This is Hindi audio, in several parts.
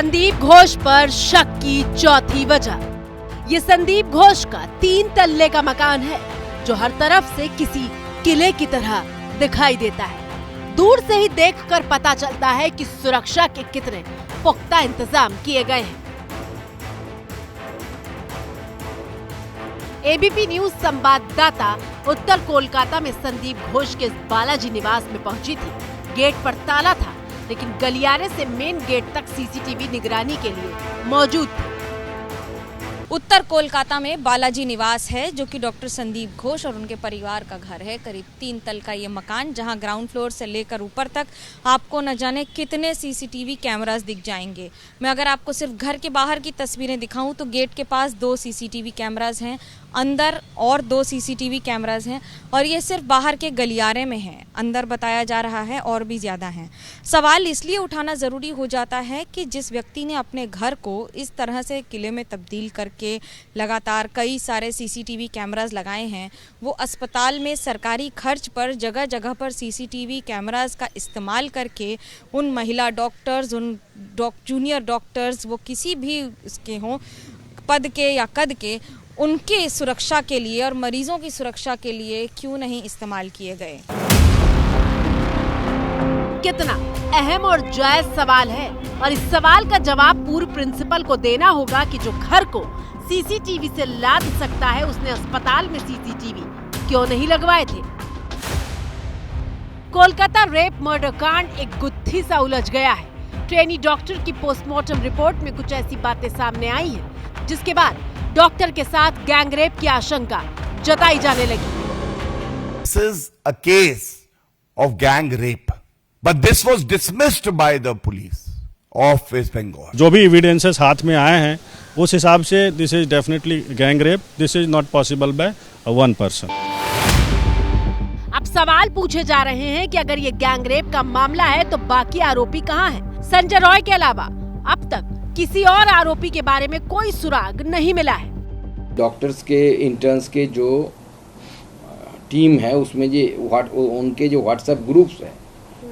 संदीप घोष पर शक की चौथी वजह। ये संदीप घोष का 3 तल्ले का मकान है जो हर तरफ से किसी किले की तरह दिखाई देता है। दूर से ही देखकर पता चलता है कि सुरक्षा के कितने पुख्ता इंतजाम किए गए हैं। एबीपी न्यूज संवाददाता उत्तर कोलकाता में संदीप घोष के बालाजी निवास में पहुंची थी। गेट पर ताला था, लेकिन गलियारे से मेन गेट तक सीसीटीवी निगरानी के लिए मौजूद थे। उत्तर कोलकाता में बालाजी निवास है, जो कि डॉक्टर संदीप घोष और उनके परिवार का घर है। करीब 3 तल का ये मकान, जहां ग्राउंड फ्लोर से लेकर ऊपर तक आपको न जाने कितने सीसीटीवी कैमरास दिख जाएंगे। मैं अगर आपको सिर्फ घर के बाहर की तस्वीरें दिखाऊं तो गेट के पास 2 सीसीटीवी कैमरास हैं, अंदर और 2 सीसीटीवी कैमरास हैं, और ये सिर्फ बाहर के गलियारे में हैं। अंदर बताया जा रहा है और भी ज़्यादा हैं। सवाल इसलिए उठाना ज़रूरी हो जाता है कि जिस व्यक्ति ने अपने घर को इस तरह से किले में तब्दील करके लगातार कई सारे सीसीटीवी कैमरास लगाए हैं, वो अस्पताल में सरकारी खर्च पर जगह जगह पर सीसीटीवी कैमरास का इस्तेमाल करके उन महिला डॉक्टर्स, उन जूनियर डॉक्टर्स, वो किसी भी इसके हों, पद के या कद के, उनके सुरक्षा के लिए और मरीजों की सुरक्षा के लिए क्यों नहीं इस्तेमाल किए गए। कितना अहम और जायज सवाल है, और इस सवाल का जवाब पूर्व प्रिंसिपल को देना होगा कि जो घर को सीसीटीवी से लाद सकता है, उसने अस्पताल में सीसीटीवी क्यों नहीं लगवाए थे। कोलकाता रेप मर्डर कांड एक गुत्थी सा उलझ गया है। ट्रेनी डॉक्टर की पोस्टमार्टम रिपोर्ट में कुछ ऐसी बातें सामने आई हैं, जिसके बाद डॉक्टर के साथ गैंग रेप की आशंका जताई जाने लगी। This is a case of gang rape, but this was dismissed by the police of West Bengal. जो भी एविडेंसेस हाथ में आए हैं उस हिसाब से this is definitely gang rape. This is not possible by one person. अब सवाल पूछे जा रहे हैं कि अगर ये गैंग रेप का मामला है तो बाकी आरोपी कहाँ हैं? संजय रॉय के अलावा अब तक किसी और आरोपी के बारे में कोई सुराग नहीं मिला है। डॉक्टर्स के, इंटर्न्स के जो टीम है, उसमें उनके जो व्हाट्सएप ग्रुप्स है,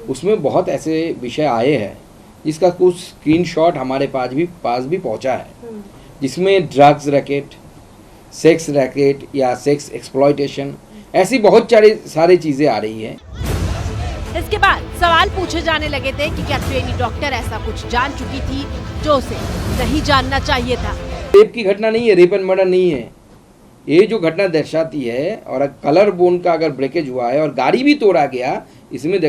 उसमें बहुत ऐसे विषय आए हैं जिसका कुछ स्क्रीनशॉट हमारे पास भी पहुंचा है, जिसमें ड्रग्स रैकेट, सेक्स रैकेट या सेक्स एक्सप्लॉयटेशन, ऐसी बहुत सारी चीज़ें आ रही हैं। इसके बाद सवाल पूछे जाने लगे थे कि क्या ट्रेनी डॉक्टर ऐसा कुछ जान चुकी थी जो उसे नहीं जानना चाहिए था। रेप की घटना नहीं है, रेप एंड मर्डर नहीं है। ये जो घटना दर्शाती है, और कलर बोन का अगर ब्रेकेज हुआ है और गाड़ी भी तोड़ा गया, इसमें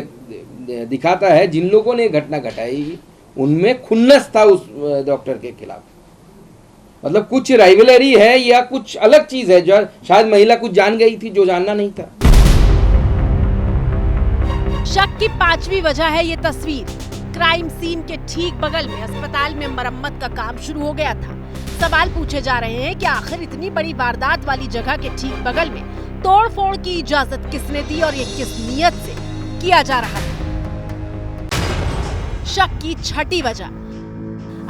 दिखाता है जिन लोगों ने घटना घटाई उनमें खुन्नस था उस डॉक्टर के खिलाफ। मतलब कुछ राइवलरी है या कुछ अलग चीज है, जो शायद महिला कुछ जान गई थी जो जानना नहीं था। शक की 5वीं वजह है ये तस्वीर। क्राइम सीन के ठीक बगल में अस्पताल में मरम्मत का काम शुरू हो गया था। सवाल पूछे जा रहे हैं कि आखिर इतनी बड़ी वारदात वाली जगह के ठीक बगल में तोड़फोड़ की इजाजत किसने दी और ये किस नियत से किया जा रहा था। शक की 6ठी वजह,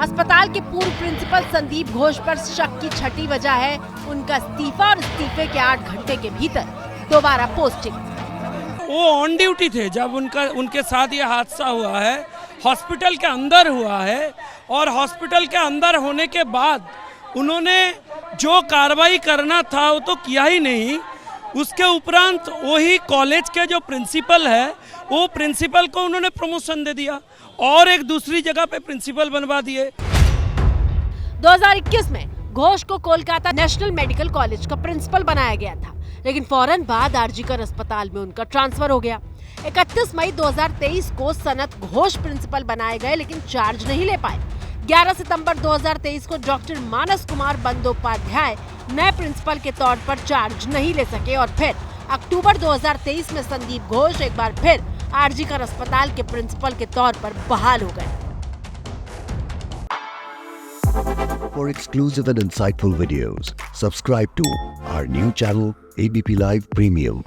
अस्पताल के पूर्व प्रिंसिपल संदीप घोष पर शक की 6ठी वजह है उनका इस्तीफा, और इस्तीफे के 8 घंटे के भीतर दोबारा पोस्टिंग। वो ऑन ड्यूटी थे जब उनके साथ ये हादसा हुआ है। हॉस्पिटल के अंदर हुआ है, और हॉस्पिटल के अंदर होने के बाद उन्होंने जो कार्रवाई करना था वो तो किया ही नहीं। उसके उपरांत वही कॉलेज के जो प्रिंसिपल है, वो प्रिंसिपल को उन्होंने प्रमोशन दे दिया और एक दूसरी जगह पे प्रिंसिपल बनवा दिए। 2021 में घोष को कोलकाता नेशनल मेडिकल कॉलेज का प्रिंसिपल बनाया गया था, लेकिन फौरन बाद आरजीकर अस्पताल में उनका ट्रांसफर हो गया। 31 मई 2023 को सनत घोष प्रिंसिपल बनाए गए, लेकिन चार्ज नहीं ले पाए। 11 सितंबर 2023 को डॉक्टर मानस कुमार बंदोपाध्याय नए प्रिंसिपल के तौर पर चार्ज नहीं ले सके, और फिर अक्टूबर 2023 में संदीप घोष एक बार फिर आरजीकर अस्पताल के प्रिंसिपल के तौर पर बहाल हो गए। For exclusive and insightful videos, subscribe to our new channel ABP Live Premium.